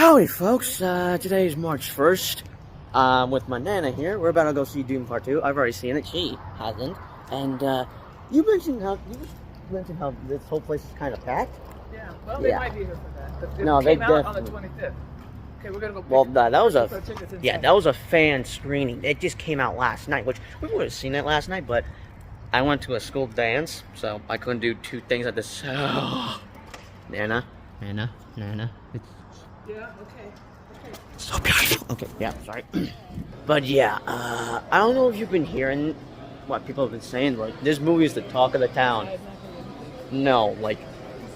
Howdy, folks. Today is March 1st. With my Nana here. We're about to go see Dune Part 2. I've already seen it. She hasn't. And, you mentioned how this whole place is kind of packed. Yeah, well, they might be here for that. But No, it they came out on the definitely. 25th. Okay, we're gonna go. Well, that was pick a our tickets inside. that was a fan screening. It just came out last night, which we would have seen it last night, but I went to a school dance, so I couldn't do two things at this. Nana. It's Yeah. Okay. so beautiful. Okay, yeah, sorry. But yeah, I don't know if you've been hearing what people have been saying. Like, this movie is the talk of the town. No, like,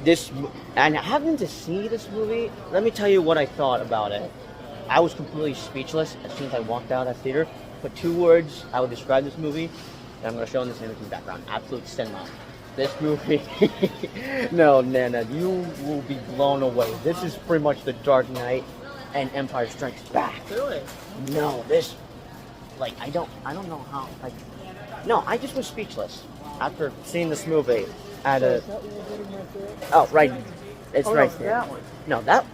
this, and having to see this movie, let me tell you what I thought about it. I was completely speechless as soon as I walked out of that theater. But two words I would describe this movie, and I'm going to show in this image in the background. Absolute cinema. This movie, no, Nana, you will be blown away. This is pretty much The Dark Knight and Empire Strikes Back. Really? No, this, like, I don't know how, like, no, I just was speechless after seeing this movie at a, oh, right, it's right there. That one. No, that,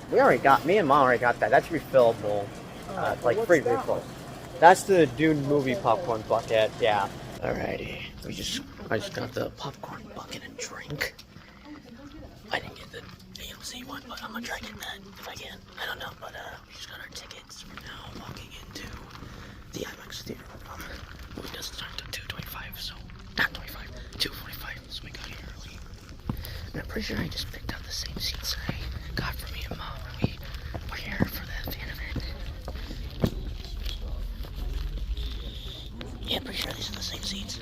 me and Mom already got that. That's refillable, like, free refills. That's the Dune movie popcorn bucket, yeah. Alrighty, I just got the popcorn bucket and drink. I didn't get the AMC one, but I'm gonna try to get that if I can. I don't know, but we just got our tickets. We're now walking into the IMAX theater. Movie doesn't start until 2:25, so not 25, 2:45. So we got here early. And I'm pretty sure I just picked out the same seats I got for me and Mom when we were here for the fan event. Yeah, pretty sure these are the same seats.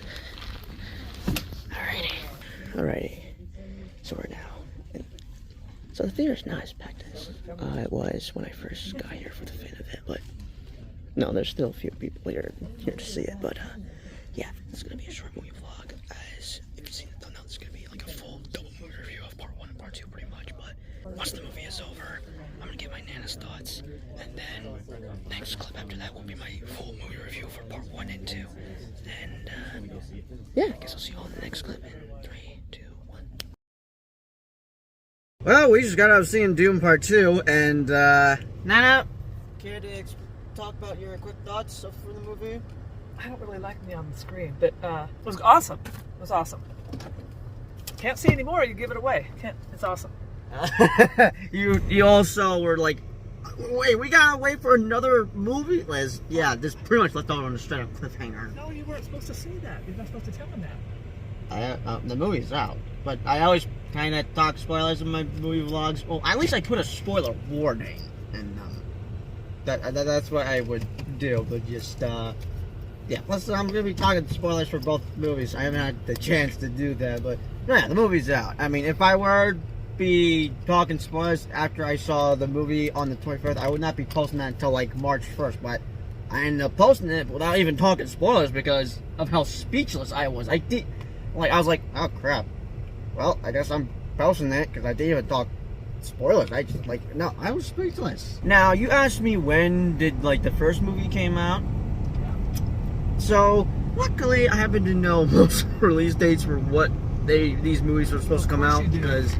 Alrighty. So we're now. So the theater's not as packed as it was when I first got here for the fan event, but no, there's still a few people here to see it. But yeah, it's gonna be a short movie vlog. As if you've seen the thumbnail, it's gonna be like a full double movie review of part 1 and part 2, pretty much. But once the movie is over, I'm gonna get my Nana's thoughts, and then next clip after that will be my full movie review for part 1 and 2. And yeah, I guess I'll see you all in the next clip in 3, 2, 1. Well, we just got out of seeing Dune Part 2, and Nana, care to talk about your quick thoughts for the movie? I don't really like me on the screen, but it was awesome. It was awesome. Can't see anymore. You give it away. Can't. It's awesome. You also were like, wait, we gotta wait for another movie? Liz, yeah, this pretty much left out on a straight up cliffhanger. No, you weren't supposed to say that. You're not supposed to tell him that. The movie's out, but I always kind of talk spoilers in my movie vlogs. Well, at least I put a spoiler warning, and that's what I would do. But just yeah, plus I'm gonna be talking spoilers for both movies. I haven't had the chance to do that, but yeah, the movie's out. I mean, if I were be talking spoilers after I saw the movie on the 25th, I would not be posting that until like March 1st, but I ended up posting it without even talking spoilers because of how speechless I was. I was like, oh crap, well, I guess I'm posting it because I didn't even talk spoilers. I just no, I was speechless. Now, you asked me when did like the first movie came out, so luckily I happen to know most release dates for what these movies were supposed to come out, because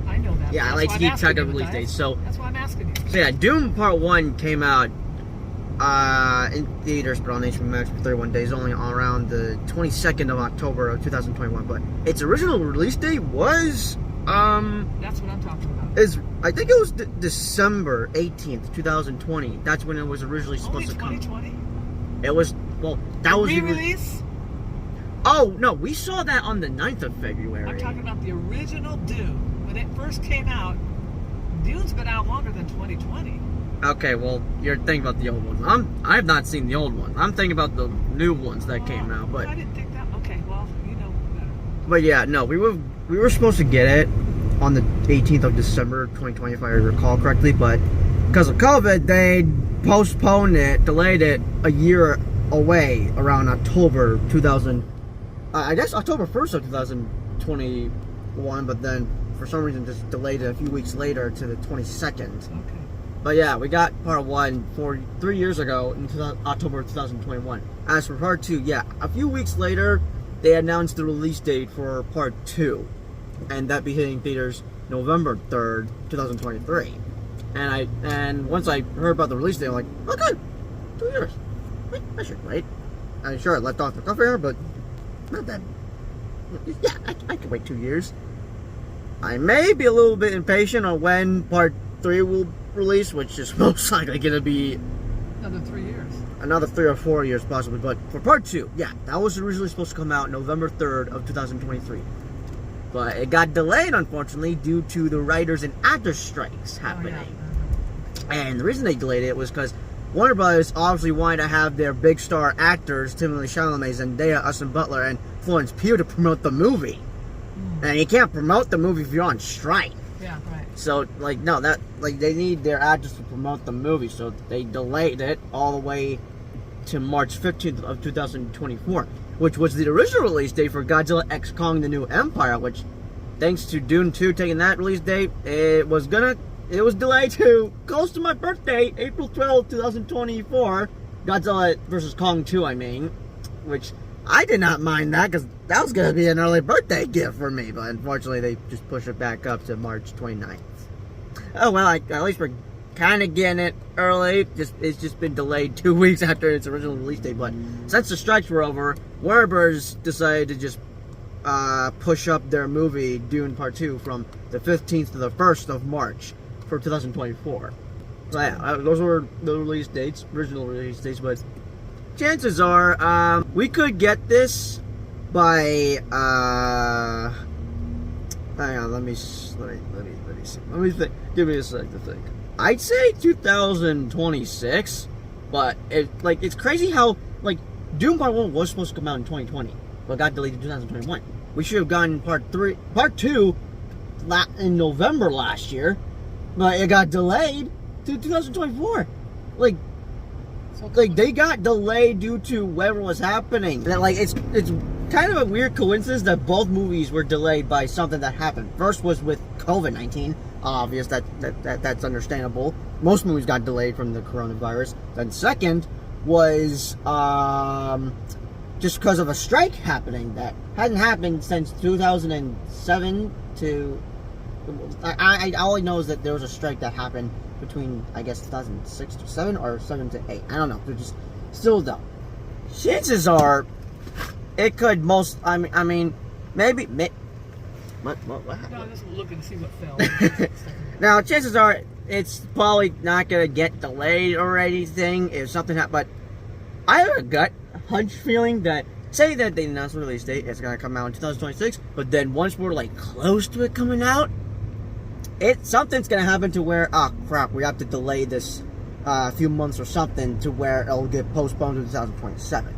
I know that. yeah, I like to keep track of release dates. So that's why I'm asking you. So yeah, Dune Part 1 came out in theaters, but on HBO Max for 31 days only, around the 22nd of October of 2021. But its original release date was that's what I'm talking about. I think it was December 18th, 2020. That's when it was originally supposed to come. 2020? It was, well, that was re-release? Oh no, we saw that on the 9th of February. I'm talking about the original Dune. When it first came out, Dune's been out longer than 2020. Okay, well, you're thinking about the old ones. I have not seen the old ones. I'm thinking about the new ones that came out. But I didn't think that. Okay, well, you know better. But yeah, no, we were supposed to get it on the 18th of December 2020, if I recall correctly. But because of COVID, they postponed it, delayed it a year away, around October 2000. I guess October 1st of 2021, but then for some reason just delayed it a few weeks later to the 22nd. Okay. But yeah, we got part 1 3 years ago in October 2021. As for part 2, yeah, a few weeks later, they announced the release date for part 2. And that be hitting theaters November 3rd, 2023. And once I heard about the release date, I'm like, oh good, 2 years. I should wait. I'm sure I left off the cliffhanger, but not that. Yeah, I can wait 2 years. I may be a little bit impatient on when Part 3 will release, which is most likely going to be Another 3 years. Another 3 or 4 years possibly. But for Part 2, yeah, that was originally supposed to come out November 3rd of 2023. But it got delayed, unfortunately, due to the writers and actors strikes happening. Oh, yeah. And the reason they delayed it was because Warner Brothers obviously wanted to have their big star actors, Timothée Chalamet, Zendaya, Austin Butler, and Florence Pugh to promote the movie. And you can't promote the movie if you're on strike. Yeah, right. So, like, no, they need their actors to promote the movie, so they delayed it all the way to March 15th of 2024, which was the original release date for Godzilla X Kong: The New Empire, which, thanks to Dune 2 taking that release date, it was delayed to close to my birthday, April 12th, 2024, Godzilla vs. Kong 2, I mean, which I did not mind that, because that was going to be an early birthday gift for me, but unfortunately they just pushed it back up to March 29th. Oh, well, at least we're kind of getting it early. It's just been delayed 2 weeks after its original release date, but since the strikes were over, Warner Bros. Decided to just push up their movie, Dune Part 2, from the 15th to the 1st of March for 2024. So yeah, those were the release dates, original release dates, but chances are, we could get this by, hang on, let me see. Let me think. Give me a sec to think. I'd say 2026, but it's crazy how, Doom Part 1 was supposed to come out in 2020, but got delayed in 2021. We should have gotten Part 2 in November last year, but it got delayed to 2024. They got delayed due to whatever was happening. That it's kind of a weird coincidence that both movies were delayed by something that happened. First was with COVID-19, obvious that's understandable. Most movies got delayed from the coronavirus. Then second was just because of a strike happening that hadn't happened since 2007 to. I all I know is that there was a strike that happened between, I guess, 2006 to 7 or 7 to 8. I don't know. They're just still dumb. Chances are, it could I mean, maybe. What happened? No, I'm just looking to see what fell. Now, chances are, it's probably not going to get delayed or anything if something happens. But I have a gut hunch feeling that, say that they announced the release date, it's going to come out in 2026, but then once we're close to it coming out, something's going to happen to where, oh crap, we have to delay this a few months or something to where it'll get postponed to 2027.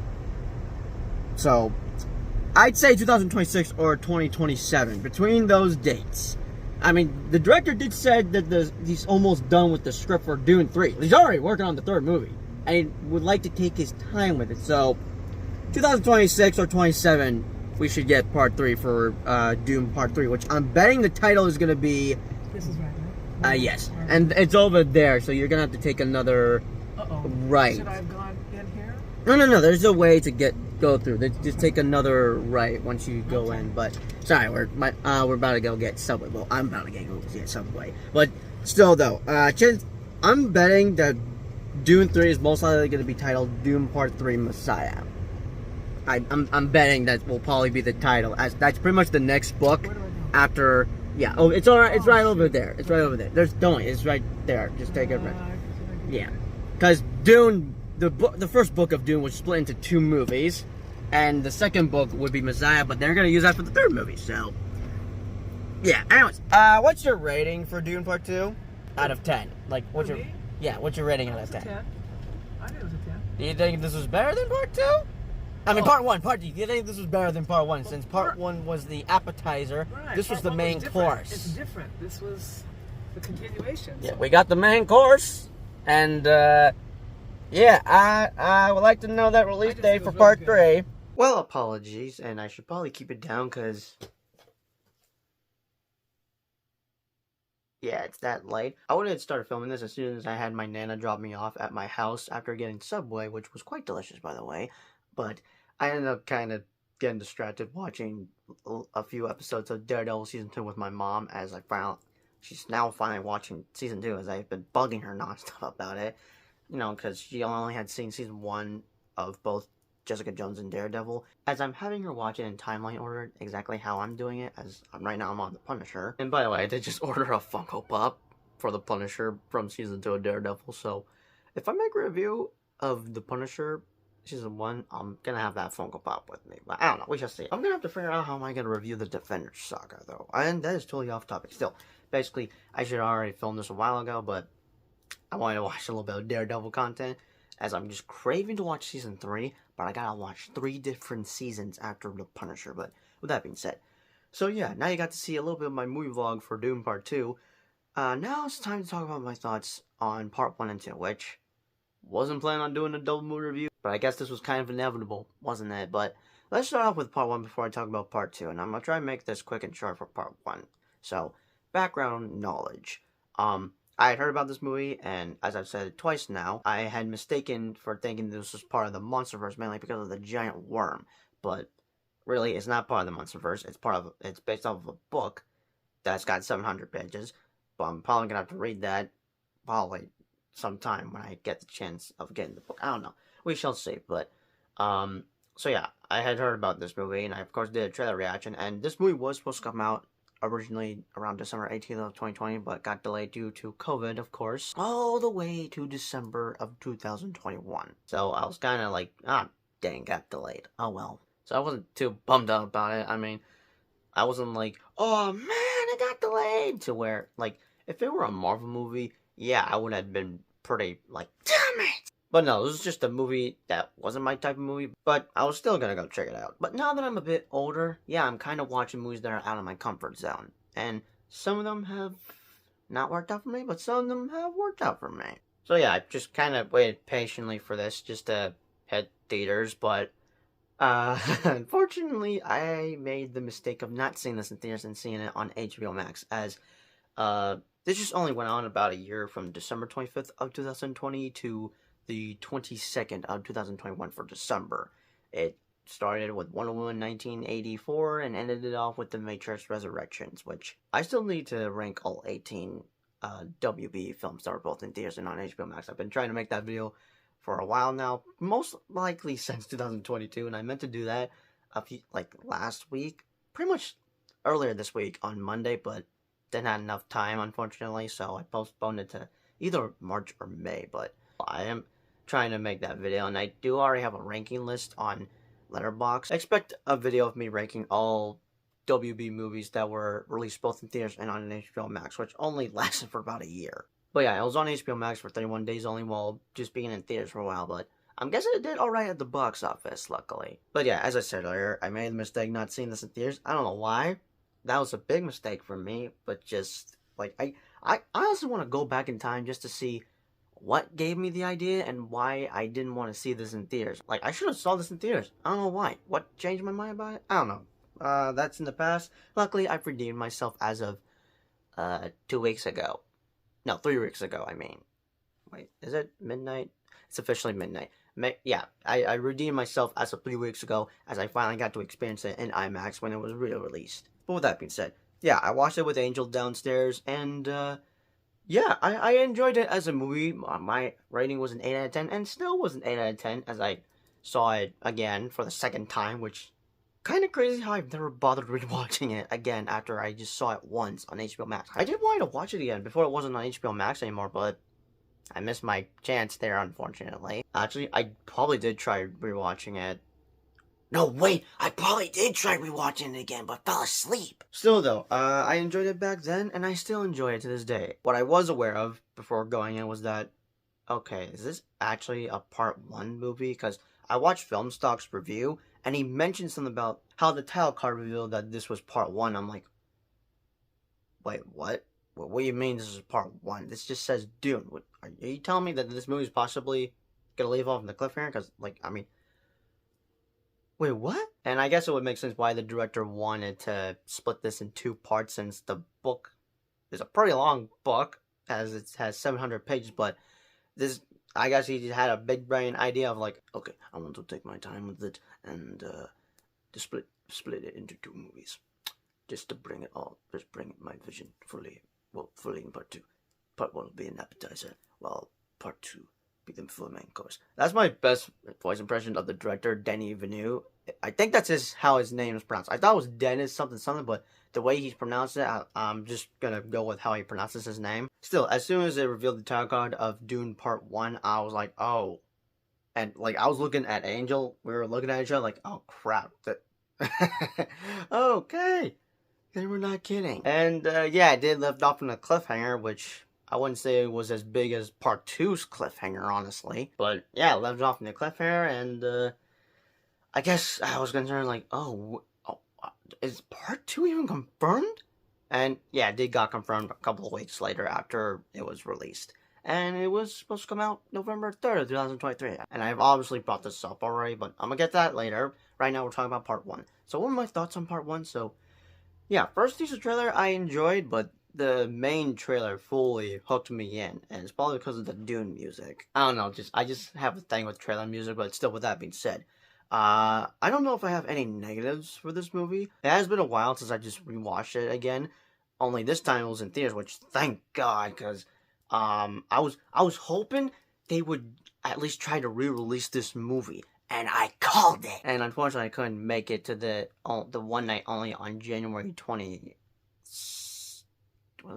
So, I'd say 2026 or 2027, between those dates. I mean, the director did say that he's almost done with the script for Dune 3. He's already working on the third movie, and he would like to take his time with it. So, 2026 or 27, we should get Part 3 for Dune Part 3, which I'm betting the title is going to be... This is right? Yes. And it's over there, so you're going to have to take another right. Should I have gone in here? No. There's a way to go through. Just take another right once you go in. But sorry, we're about to go get Subway. Well, I'm about to go get Subway. But still, though, I'm betting that Dune 3 is most likely going to be titled Dune Part 3 Messiah. I'm betting that will probably be the title. That's pretty much the next book after. Yeah. Oh, it's all right. It's right over there. It's right over there. It's right there. Just take it right. Yeah. Because Dune, the first book of Dune was split into 2 movies, and the second book would be Messiah, but they're gonna use that for the third movie. So, yeah. Anyways, what's your rating for Dune Part 2 out of 10? What's your rating out of 10? 10. I think it was a 10. Do you think this was better than Part 2? I mean, Part 1. Do you think this was better than Part 1? Since Part 1 was the appetizer, right. This was the main course. It's different. This was the continuation. Yeah, we got the main course, and yeah, I would like to know that release date for Part 3. Well, apologies, and I should probably keep it down because, yeah, it's that late. I would have started filming this as soon as I had my Nana drop me off at my house after getting Subway, which was quite delicious, by the way. But I ended up kind of getting distracted watching a few episodes of Daredevil Season 2 with my mom as I she's now finally watching season 2, as I've been bugging her nonstop about it. You know, because she only had seen season 1 of both Jessica Jones and Daredevil. As I'm having her watch it in timeline order, exactly how I'm doing it, as right now I'm on the Punisher. And by the way, I did just order a Funko Pop for the Punisher from season 2 of Daredevil, so if I make a review of the Punisher season 1, I'm gonna have that Funko Pop with me. But I don't know, we shall see. I'm gonna have to figure out how am I gonna review the Defenders saga, though. And that is totally off topic still. Basically, I should have already filmed this a while ago, but I wanted to watch a little bit of Daredevil content, as I'm just craving to watch season 3, but I gotta watch 3 different seasons after the Punisher. But with that being said, so yeah, now you got to see a little bit of my movie vlog for Dune Part 2. Now it's time to talk about my thoughts on Part 1 and 2, which wasn't planning on doing a double movie review, but I guess this was kind of inevitable, wasn't it? But let's start off with Part 1 before I talk about Part 2, and I'm gonna try and make this quick and short for Part 1. So, background knowledge. I had heard about this movie, and as I've said twice now, I had mistaken for thinking this was part of the Monsterverse, mainly because of the giant worm. But really, it's not part of the Monsterverse. It's based off of a book that's got 700 pages. But I'm probably gonna have to read that probably sometime when I get the chance of getting the book. I don't know. We shall see. But so yeah, I had heard about this movie, and I of course did a trailer reaction. And this movie was supposed to come out originally around December 18th of 2020, but got delayed due to COVID, of course, all the way to December of 2021. So I was kind of like, dang, got delayed. Oh well. So I wasn't too bummed out about it. I mean, I wasn't like, oh man, it got delayed, to where, like, if it were a Marvel movie, yeah, I would have been pretty like, damn it. But no, this was just a movie that wasn't my type of movie, but I was still gonna go check it out. But now that I'm a bit older, yeah, I'm kind of watching movies that are out of my comfort zone. And some of them have not worked out for me, but some of them have worked out for me. So yeah, I just kind of waited patiently for this just to hit theaters, but unfortunately, I made the mistake of not seeing this in theaters and seeing it on HBO Max, as this just only went on about a year, from December 25th of 2020 to the 22nd of 2021 for December. It started with Wonder Woman 1984 and ended it off with The Matrix Resurrections, which I still need to rank all 18 WB films that were both in theaters and on HBO Max. I've been trying to make that video for a while now, most likely since 2022, and I meant to do that last week, pretty much earlier this week on Monday, but didn't have enough time, unfortunately, so I postponed it to either March or May. But I am trying to make that video, and I do already have a ranking list on Letterboxd. Expect a video of me ranking all WB movies that were released both in theaters and on HBO Max, which only lasted for about a year. But yeah, it was on HBO Max for 31 days only, while just being in theaters for a while, but I'm guessing it did alright at the box office, luckily. But yeah, as I said earlier, I made the mistake not seeing this in theaters. I don't know why. That was a big mistake for me, but just, like, I honestly want to go back in time just to see what gave me the idea and why I didn't want to see this in theaters. Like, I should have saw this in theaters. I don't know why. What changed my mind about it? I don't know. That's in the past. Luckily, I've redeemed myself as of 2 weeks ago. No, 3 weeks ago, I mean. Wait, is it midnight? It's officially midnight. Yeah, I redeemed myself as of 3 weeks ago, as I finally got to experience it in IMAX when it was re-released. But with that being said, yeah, I watched it with Angel downstairs, and yeah, I enjoyed it as a movie. My rating was an 8 out of 10, and still was an 8 out of 10, as I saw it again for the second time, which kind of crazy how I've never bothered rewatching it again after I just saw it once on HBO Max. I did want to watch it again before it wasn't on HBO Max anymore, but I missed my chance there, unfortunately. Actually, I probably did try rewatching it. No, wait, I probably did try rewatching it again, but fell asleep. Still though, I enjoyed it back then, and I still enjoy it to this day. What I was aware of before going in was that, okay, is this actually a part 1 movie? Because I watched Filmstock's review, and he mentioned something about how the title card revealed that this was part 1. I'm like, wait, what? What do you mean this is part 1? This just says Dune. Are you telling me that this movie is possibly gonna leave off in the cliffhanger? Because, like, I mean, wait, what? And I guess it would make sense why the director wanted to split this in 2 parts, since the book is a pretty long book, as it has 700 pages, but this, I guess he had a big brain idea of like, okay, I want to take my time with it, and to split it into 2 movies, just to bring my vision fully well, fully in part 2. Part 1 will be an appetizer, while part 2 be the full main course. That's my best voice impression of the director, Denis Villeneuve. I think that's how his name is pronounced. I thought it was Dennis something, but the way he's pronounced it, I'm just gonna go with how he pronounces his name. Still, as soon as they revealed the title card of Dune Part 1, I was like, oh. And, like, I was looking at Angel. We were looking at each other like, oh, crap. Okay. They were not kidding. And, yeah, it did lift off on a cliffhanger, which I wouldn't say it was as big as Part 2's cliffhanger, honestly. But, yeah, it left off in the cliffhanger, and, I guess I was concerned, like, is Part 2 even confirmed? And, yeah, it got confirmed a couple of weeks later after it was released. And it was supposed to come out November 3rd, 2023. And I've obviously brought this up already, but I'm gonna get to that later. Right now, we're talking about Part 1. So, what are my thoughts on Part 1? So, yeah, first teaser trailer I enjoyed, but the main trailer fully hooked me in, and it's probably because of the Dune music. I don't know, I just have a thing with trailer music, but still, with that being said, I don't know if I have any negatives for this movie. It has been a while since I just rewatched it again, only this time it was in theaters, which thank God, because, I was hoping they would at least try to re-release this movie. And I called it. And unfortunately, I couldn't make it to the one night only on January 20. Was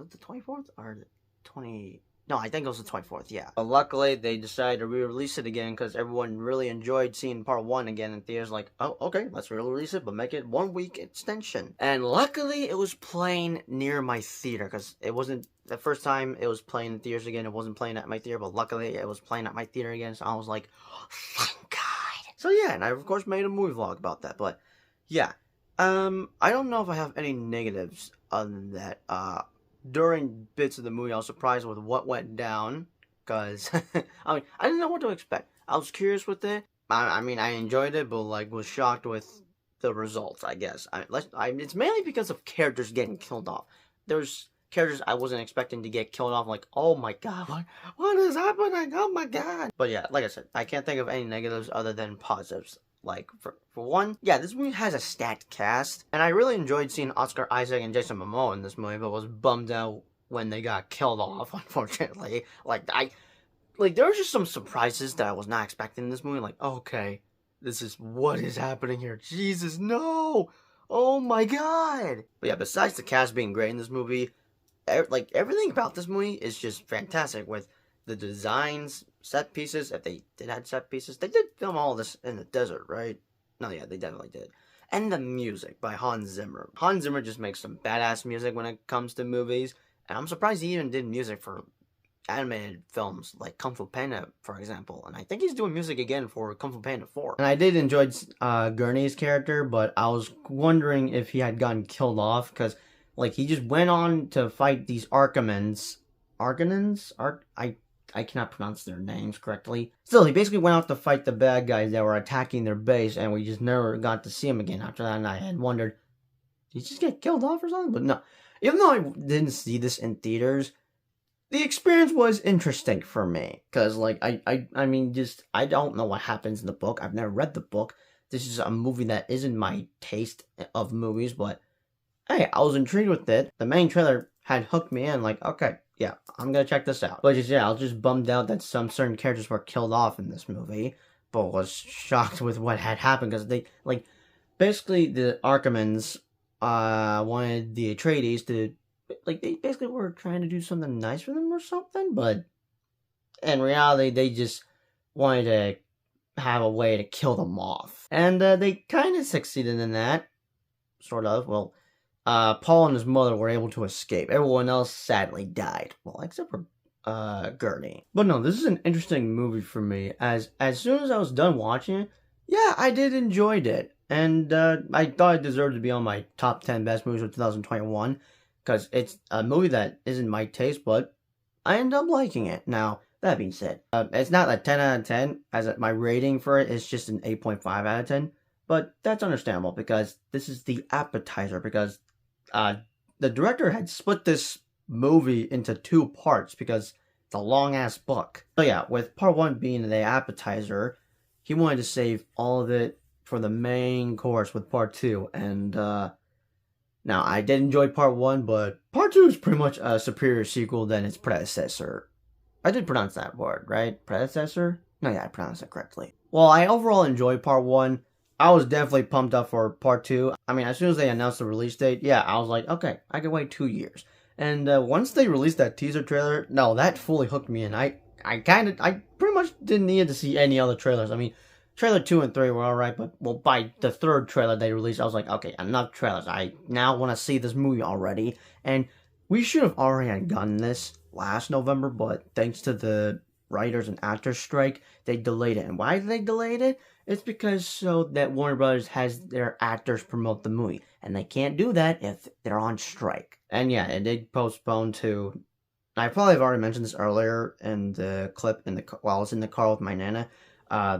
it the 24th or the 20? No, I think it was the 24th. Yeah. But luckily, they decided to re-release it again because everyone really enjoyed seeing Part 1 again in theaters. Like, oh, okay, let's re-release it, but make it 1 week extension. And luckily, it was playing near my theater because it wasn't the first time it was playing in theaters again. It wasn't playing at my theater, but luckily, it was playing at my theater again. So I was like, thank God. So yeah, and I of course made a movie vlog about that, but yeah. I don't know if I have any negatives other than that. During bits of the movie, I was surprised with what went down, because, I mean, I didn't know what to expect. I was curious with it. I mean, I enjoyed it, but, like, was shocked with the results, I guess. It's mainly because of characters getting killed off. There's characters I wasn't expecting to get killed off, like, oh my God, what is happening? Oh my God. But yeah, like I said, I can't think of any negatives other than positives. Like, for one, yeah, this movie has a stacked cast, and I really enjoyed seeing Oscar Isaac and Jason Momoa in this movie, but was bummed out when they got killed off, unfortunately. Like, there were just some surprises that I was not expecting in this movie, like, okay, what is happening here? Jesus, no! Oh my God! But yeah, besides the cast being great in this movie, like, everything about this movie is just fantastic, with the designs, set pieces. If they did have set pieces, they did film all this in the desert, right? No, yeah, they definitely did. And the music by Hans Zimmer. Hans Zimmer just makes some badass music when it comes to movies, and I'm surprised he even did music for animated films like Kung Fu Panda, for example. And I think he's doing music again for Kung Fu Panda 4. And I did enjoy Gurney's character, but I was wondering if he had gotten killed off, because, like, he just went on to fight these Arkanans. I cannot pronounce their names correctly. Still, he basically went off to fight the bad guys that were attacking their base, and we just never got to see him again after that, and I had wondered, did he just get killed off or something? But no. Even though I didn't see this in theaters, the experience was interesting for me. Because, like, I mean, just, I don't know what happens in the book. I've never read the book. This is a movie that isn't my taste of movies, but hey, I was intrigued with it. The main trailer had hooked me in, like, okay, yeah, I'm gonna check this out. But just, yeah, I was just bummed out that some certain characters were killed off in this movie, but was shocked with what had happened, because they, like, basically the Arkamans, wanted the Atreides to, like, they basically were trying to do something nice for them or something, but in reality, they just wanted to have a way to kill them off. And, they kind of succeeded in that, sort of. Well, Paul and his mother were able to escape. Everyone else sadly died. Well, except for Gurney. But no, this is an interesting movie for me. As soon as I was done watching it, yeah, I did enjoy it. And I thought it deserved to be on my top 10 best movies of 2021. Because it's a movie that isn't my taste, but I ended up liking it. Now, that being said, it's not a 10 out of 10. As my rating for it is just an 8.5 out of 10. But that's understandable, because this is the appetizer, because the director had split this movie into 2 parts because it's a long-ass book. So yeah, with part 1 being the appetizer, he wanted to save all of it for the main course with part 2. And Now, I did enjoy part 1, but part 2 is pretty much a superior sequel than its predecessor. I did pronounce that word, right? Predecessor? No, yeah, I pronounced it correctly. Well, I overall enjoyed part 1. I was definitely pumped up for part 2. I mean, as soon as they announced the release date, yeah, I was like, okay, I can wait 2 years. And once they released that teaser trailer, no, that fully hooked me in. I pretty much didn't need to see any other trailers. I mean, trailer 2 and 3 were alright, but well, by the third trailer they released, I was like, okay, enough trailers. I now want to see this movie already. And we should have already gotten this last November, but thanks to the writers and actors strike, they delayed it. And why did they delay it? It's because so that Warner Brothers has their actors promote the movie, and they can't do that if they're on strike. And yeah, it did postpone to. I probably have already mentioned this earlier in the clip while I was in the car with my nana.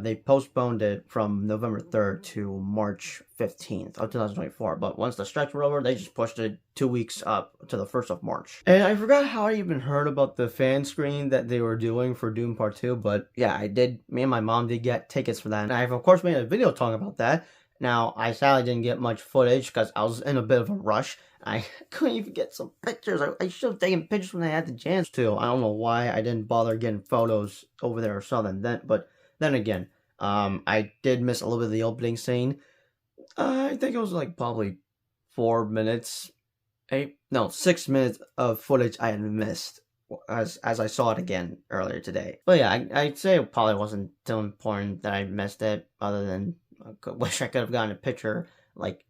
They postponed it from November 3rd to March 15th of 2024. But once the strikes were over, they just pushed it 2 weeks up to the 1st of March. And I forgot how I even heard about the fan screening that they were doing for Dune Part 2. But yeah, I did. Me and my mom did get tickets for that. And I've, of course, made a video talking about that. Now, I sadly didn't get much footage because I was in a bit of a rush. I couldn't even get some pictures. I should have taken pictures when I had the chance to. I don't know why I didn't bother getting photos over there or something. Then again, I did miss a little bit of the opening scene. I think it was like probably 6 minutes of footage I had missed as I saw it again earlier today. But yeah, I'd say it probably wasn't too important that I missed it, other than I wish I could have gotten a picture like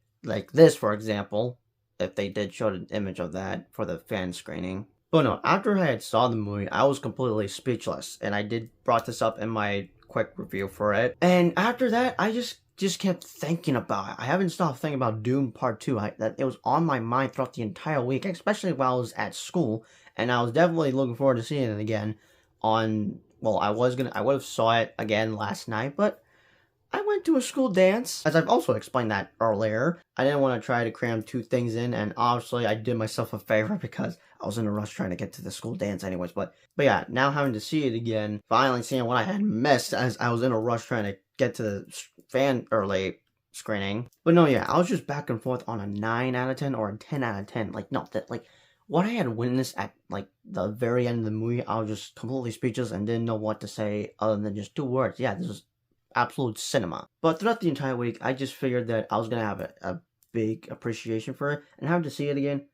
this, for example, if they did show an image of that for the fan screening. But no, after I had saw the movie, I was completely speechless, and I did brought this up in my quick review for it. And after that, I just kept thinking about it. I haven't stopped thinking about Dune Part 2. That it was on my mind throughout the entire week, especially while I was at school, and I was definitely looking forward to seeing it again on, well, I would have saw it again last night, but I went to a school dance. As I've also explained that earlier, I didn't want to try to cram 2 things in, and obviously I did myself a favor because I was in a rush trying to get to the school dance anyways. But yeah, now having to see it again, finally seeing what I had missed as I was in a rush trying to get to the fan early screening. But no, yeah, I was just back and forth on a 9 out of 10 or a 10 out of 10. Like, no, that, like, what I had witnessed at, like, the very end of the movie, I was just completely speechless and didn't know what to say other than just 2 words. Yeah, this was absolute cinema. But throughout the entire week, I just figured that I was gonna have a big appreciation for it, and having to see it again.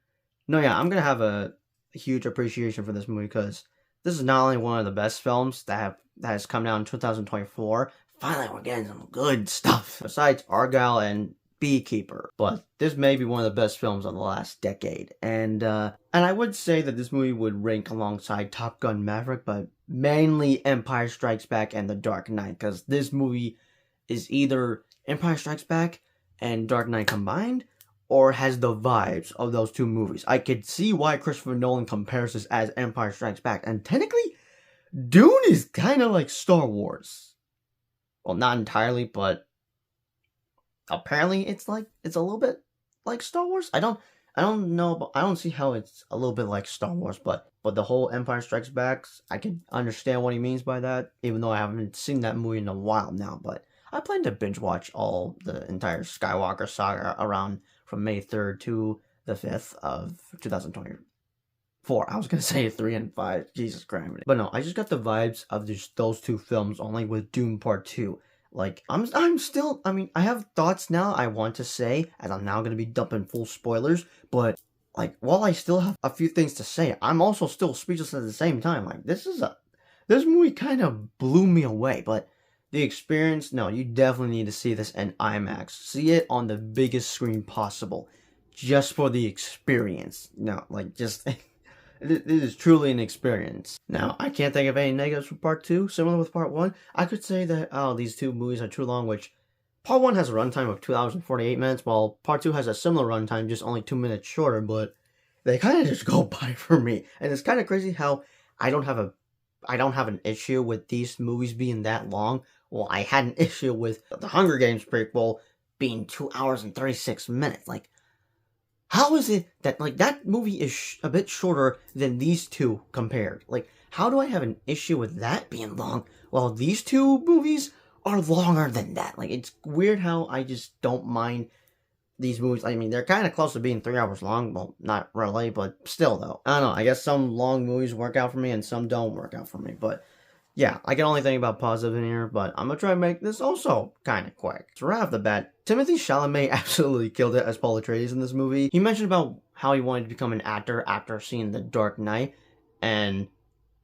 No, yeah, I'm gonna have a huge appreciation for this movie because this is not only one of the best films that has come out in 2024. Finally, we're getting some good stuff besides Argyle and Beekeeper, but this may be one of the best films of the last decade. And I would say that this movie would rank alongside Top Gun Maverick, but mainly Empire Strikes Back and The Dark Knight, because this movie is either Empire Strikes Back and Dark Knight combined, or has the vibes of those 2 movies. I could see why Christopher Nolan compares this as Empire Strikes Back, and technically, Dune is kind of like Star Wars. Well, not entirely, but apparently it's a little bit like Star Wars. I don't know, but I don't see how it's a little bit like Star Wars, but the whole Empire Strikes Back, I can understand what he means by that, even though I haven't seen that movie in a while now. But I plan to binge watch all the entire Skywalker saga around from May 3rd to the 5th of 2024. I was gonna say 3 and 5. Jesus Christ. But no, I just got the vibes of just those 2 films only with Dune Part 2. Like, I'm still, I mean, I have thoughts now I want to say, as I'm now going to be dumping full spoilers, but, like, while I still have a few things to say, I'm also still speechless at the same time. Like, this movie kind of blew me away, but the experience, no, you definitely need to see this in IMAX. See it on the biggest screen possible, just for the experience. No, like, just... It is truly an experience. Now, I can't think of any negatives for Part 2. Similar with Part 1, I could say that, these 2 movies are too long, which Part 1 has a runtime of 2 hours and 48 minutes, while Part 2 has a similar runtime, just only 2 minutes shorter, but they kind of just go by for me. And it's kind of crazy how I don't have an issue with these movies being that long. Well, I had an issue with the Hunger Games prequel being 2 hours and 36 minutes. Like, how is it that, like, that movie is a bit shorter than these 2 compared? Like, how do I have an issue with that being long while these 2 movies are longer than that? Like, it's weird how I just don't mind these movies, I mean, they're kind of close to being 3 hours long. Well, not really, but still, though. I don't know. I guess some long movies work out for me and some don't work out for me. But yeah, I can only think about positive in here, but I'm going to try to make this also kind of quick. So right off the bat, Timothy Chalamet absolutely killed it as Paul Atreides in this movie. He mentioned about how he wanted to become an actor after seeing The Dark Knight. And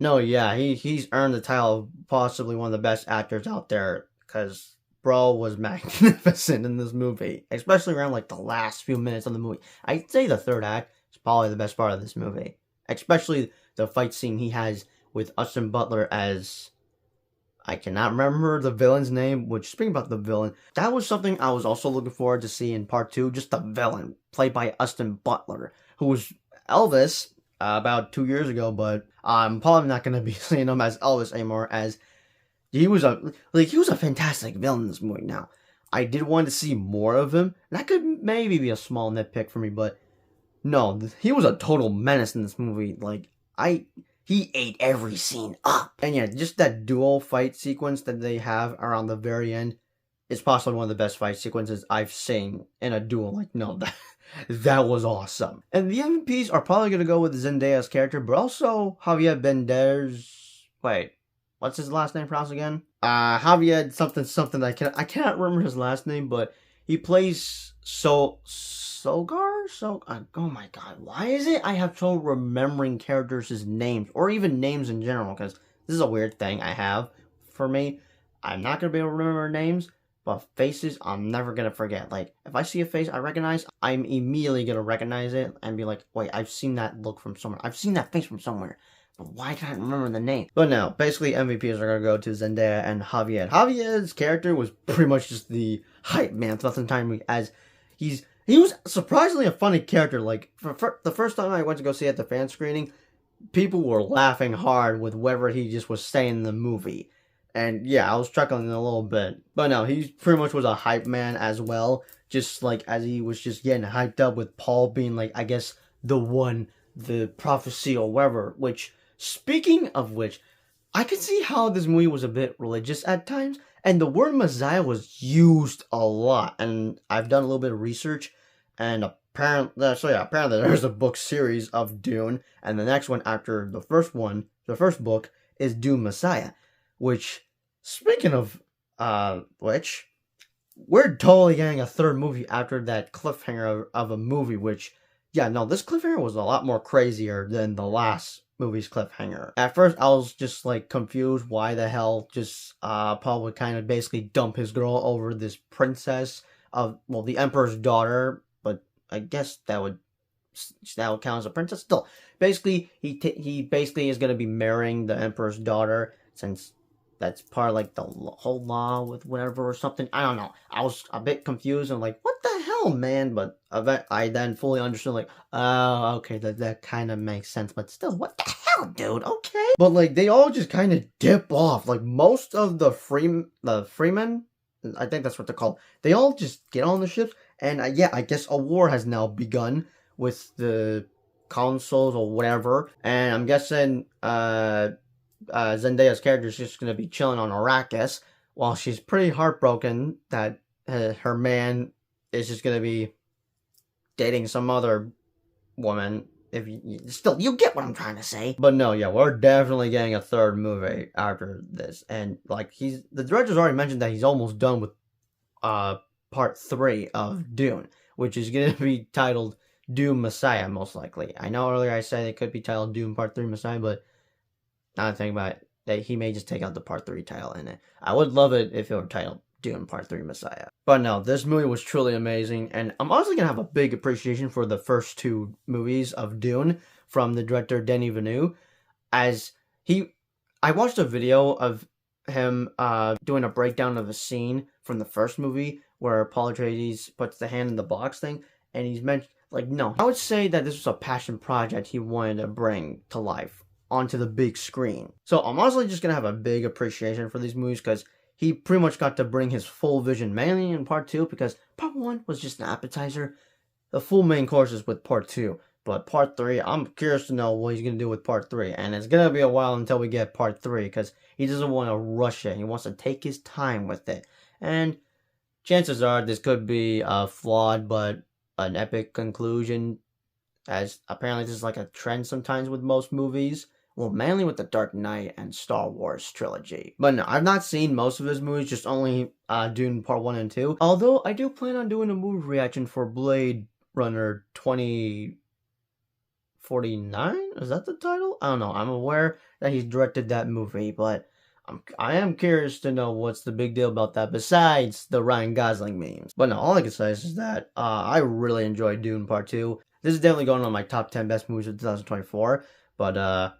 no, yeah, he's earned the title of possibly one of the best actors out there because bro was magnificent in this movie, especially around like the last few minutes of the movie. I'd say the third act is probably the best part of this movie, especially the fight scene he has with Austin Butler as, I cannot remember the villain's name, which, speaking about the villain, that was something I was also looking forward to see in part 2, just the villain, played by Austin Butler, who was Elvis about 2 years ago, but I'm probably not going to be seeing him as Elvis anymore, as he was a fantastic villain in this movie. Now, I did want to see more of him. That could maybe be a small nitpick for me, but no, he was a total menace in this movie. Like, he ate every scene up. And yeah, just that duel fight sequence that they have around the very end is possibly one of the best fight sequences I've seen in a duel. Like, no, that was awesome. And the MVPs are probably going to go with Zendaya's character, but also Javier Bander's... Wait, what's his last name pronounced again? Javier something. I cannot remember his last name, but he plays Sogar? Oh my god, why is it I have trouble remembering characters' names, or even names in general, because this is a weird thing I have for me. I'm not going to be able to remember names, but faces I'm never going to forget. Like, if I see a face I recognize, I'm immediately going to recognize it and be like, wait, I've seen that look from somewhere. I've seen that face from somewhere. But why can't I remember the name? But no, basically MVPs are going to go to Zendaya and Javier. Javier's character was pretty much just the hype man throughout the entire movie, as he was surprisingly a funny character. Like, for the first time I went to go see it at the fan screening, people were laughing hard with whatever he just was saying in the movie. And yeah, I was chuckling a little bit. But no, he pretty much was a hype man as well. Just like as he was just getting hyped up with Paul being like, I guess, the one, the prophecy or whatever. Which, speaking of which, I could see how this movie was a bit religious at times. And the word Messiah was used a lot. And I've done a little bit of research. And apparently there's a book series of Dune. And the next one after the first book, is Dune Messiah. Which, speaking of which, we're totally getting a third movie after that cliffhanger of a movie, which, yeah, no, this cliffhanger was a lot more crazier than the last movie's cliffhanger. At first, I was just, like, confused why the hell just Paul would kind of basically dump his girl over this princess of, well, the Emperor's daughter, but I guess that would count as a princess. Still, basically, he basically is going to be marrying the Emperor's daughter, since that's part of, like, the whole law with whatever or something. I don't know. I was a bit confused and like, what the hell, man? But I then fully understood, like, oh, okay, that kind of makes sense. But still, what the hell, dude? Okay. But, like, they all just kind of dip off. Like, most of the freemen, I think that's what they're called, they all just get on the ships. And, yeah, I guess a war has now begun with the consuls or whatever. And I'm guessing, Zendaya's character is just going to be chilling on Arrakis while she's pretty heartbroken that her man is just going to be dating some other woman. If you get what I'm trying to say. But no, yeah, we're definitely getting a third movie after this. And like the director's already mentioned that he's almost done with part 3 of Dune, which is going to be titled Dune Messiah, most likely. I know earlier I said it could be titled Dune Part 3 Messiah, but now I'm thinking about it, that he may just take out the Part 3 title in it. I would love it if it were titled Dune Part 3 Messiah. But no, this movie was truly amazing, and I'm honestly going to have a big appreciation for the first 2 movies of Dune from the director Denis Villeneuve, as I watched a video of him doing a breakdown of a scene from the first movie where Paul Atreides puts the hand in the box thing, and he's mentioned, like, no, I would say that this was a passion project he wanted to bring to life onto the big screen. So I'm honestly just gonna have a big appreciation for these movies, because he pretty much got to bring his full vision, mainly in part 2, because part 1 was just an appetizer. The full main course is with part 2, but part 3, I'm curious to know what he's gonna do with part 3, and it's gonna be a while until we get part 3, because he doesn't want to rush it. He wants to take his time with it, and chances are this could be a flawed but an epic conclusion, as apparently this is like a trend sometimes with most movies. Well, mainly with the Dark Knight and Star Wars trilogy. But no, I've not seen most of his movies, just only Dune Part 1 and 2. Although, I do plan on doing a movie reaction for Blade Runner 2049? Is that the title? I don't know. I'm aware that he's directed that movie, but I am curious to know what's the big deal about that besides the Ryan Gosling memes. But no, all I can say is that I really enjoyed Dune Part 2. This is definitely going on my top 10 best movies of 2024, but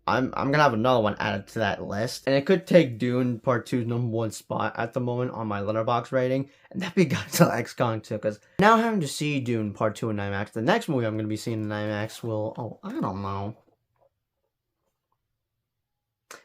I'm gonna have another one added to that list, and it could take Dune Part 2's #1 spot at the moment on my Letterboxd rating, and that'd be Godzilla X Kong too, because now having to see Dune Part 2 in IMAX, the next movie I'm gonna be seeing in IMAX will, I don't know.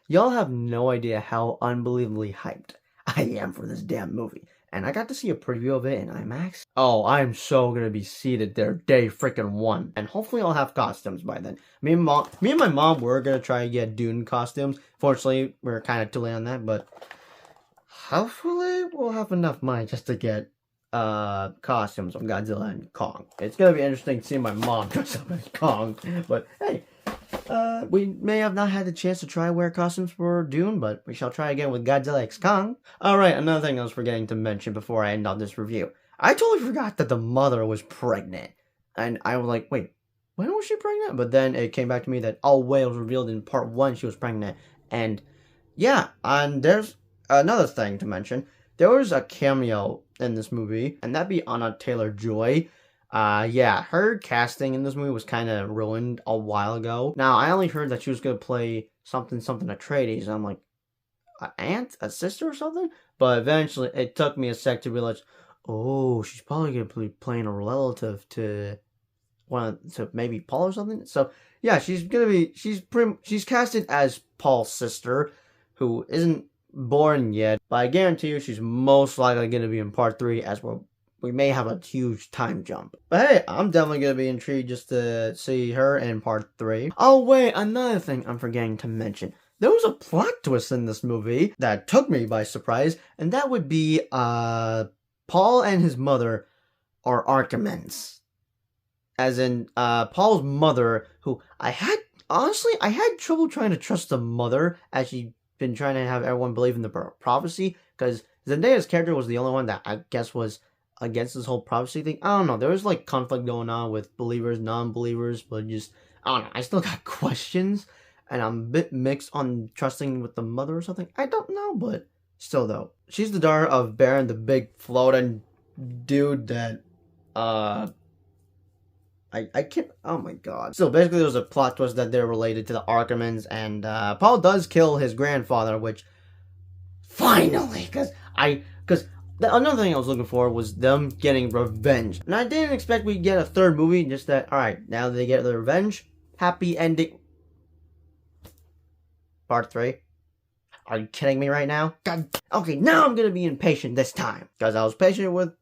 Y'all have no idea how unbelievably hyped I am for this damn movie. And I got to see a preview of it in IMAX. Oh, I'm so gonna be seated there day freaking one. And hopefully I'll have costumes by then. Me and my mom were gonna try to get Dune costumes. Fortunately, we were kind of too late on that, but hopefully we'll have enough money just to get costumes of Godzilla and Kong. It's gonna be interesting to see my mom dress up as Kong. But hey, we may have not had the chance to try wear costumes for Dune, but we shall try again with Godzilla X Kong. Alright, another thing I was forgetting to mention before I end on this review. I totally forgot that the mother was pregnant. And I was like, wait, when was she pregnant? But then it came back to me that, oh wait, it was revealed in part 1 she was pregnant. And yeah, and there's another thing to mention. There was a cameo in this movie, and that'd be Anna Taylor-Joy. Yeah, her casting in this movie was kind of ruined a while ago. Now, I only heard that she was going to play something Atreides, and I'm like, an aunt? A sister or something? But eventually, it took me a sec to realize, oh, she's probably going to be playing a relative to maybe Paul or something. So, yeah, she's casted as Paul's sister, who isn't born yet, but I guarantee you she's most likely going to be in part 3, as we may have a huge time jump. But hey, I'm definitely going to be intrigued just to see her in part 3. Oh wait, another thing I'm forgetting to mention. There was a plot twist in this movie that took me by surprise, and that would be, Paul and his mother are Archimans. As in, Paul's mother, who I had trouble trying to trust the mother, as she'd been trying to have everyone believe in the prophecy, because Zendaya's character was the only one that I guess was against this whole prophecy thing. I don't know, there was like conflict going on with believers, non-believers, but just, I don't know, I still got questions, and I'm a bit mixed on trusting with the mother or something. I don't know, but still though. She's the daughter of Baron, the big floating dude that, I can't, oh my god. So basically there was a plot twist that they're related to the Archimans, and Paul does kill his grandfather, which, finally, because another thing I was looking for was them getting revenge. And I didn't expect we'd get a third movie, just that, alright, now that they get the revenge, happy ending. Part 3? Are you kidding me right now? God. Okay, now I'm gonna be impatient this time. Because I was patient with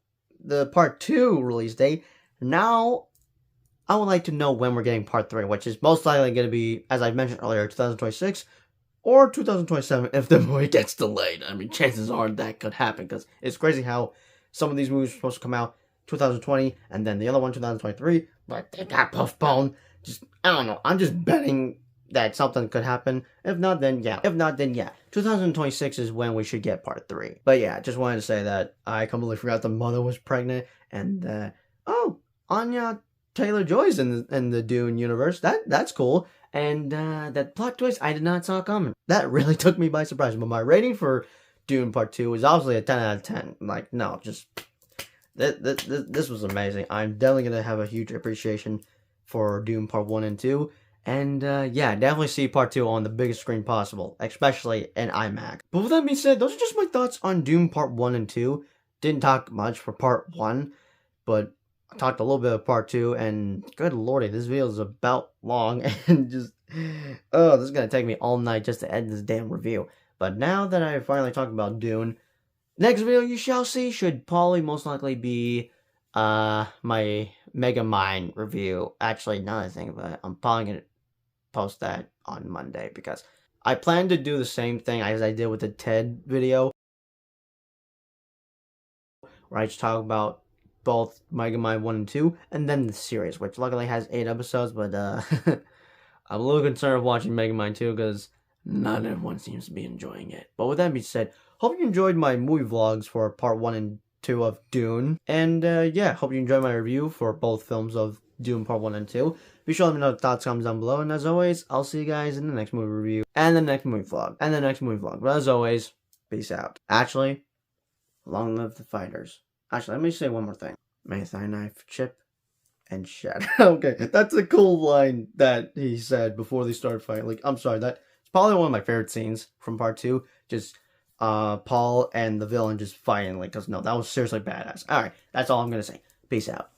the part 2 release date. Now, I would like to know when we're getting part 3, which is most likely gonna be, as I mentioned earlier, 2026. Or 2027 if the movie gets delayed. I mean, chances are that could happen, because it's crazy how some of these movies are supposed to come out 2020, and then the other one 2023, but they got postponed. Just, I don't know. I'm just betting that something could happen. If not, then yeah. 2026 is when we should get part 3. But yeah, just wanted to say that I completely forgot the mother was pregnant, and oh, Anya Taylor-Joy's in the Dune universe. That's cool. And that plot twist I did not saw coming. That really took me by surprise. But my rating for Dune Part 2 is obviously a 10 out of 10. Like, no, just this was amazing. I'm definitely gonna have a huge appreciation for Dune Part 1 and 2. And yeah, definitely see Part 2 on the biggest screen possible, especially in IMAX. But with that being said, those are just my thoughts on Dune Part 1 and 2. Didn't talk much for Part 1, but I talked a little bit of part 2, and good lordy, this video is about long, and just, oh, this is going to take me all night just to end this damn review. But now that I finally talked about Dune, next video you shall see should probably most likely be, my Megamind review. Actually, now that I think about it, I'm probably going to post that on Monday, because I plan to do the same thing as I did with the TED video, where I just talk about both Megamind 1 and 2, and then the series, which luckily has 8 episodes, but I'm a little concerned of watching Megamind 2 because not everyone seems to be enjoying it. But with that being said, hope you enjoyed my movie vlogs for part 1 and 2 of Dune. And yeah, hope you enjoyed my review for both films of Dune part 1 and 2. Be sure to let me know the thoughts, comments down below. And as always, I'll see you guys in the next movie review. And the next movie vlog. And the next movie vlog. But as always, peace out. Actually, long live the fighters. Actually, let me say one more thing. May thy knife chip and shatter. Okay, that's a cool line that he said before they started fighting. Like, I'm sorry, that's probably one of my favorite scenes from part 2. Just Paul and the villain just fighting. Like, cause no, that was seriously badass. Alright, that's all I'm gonna say. Peace out.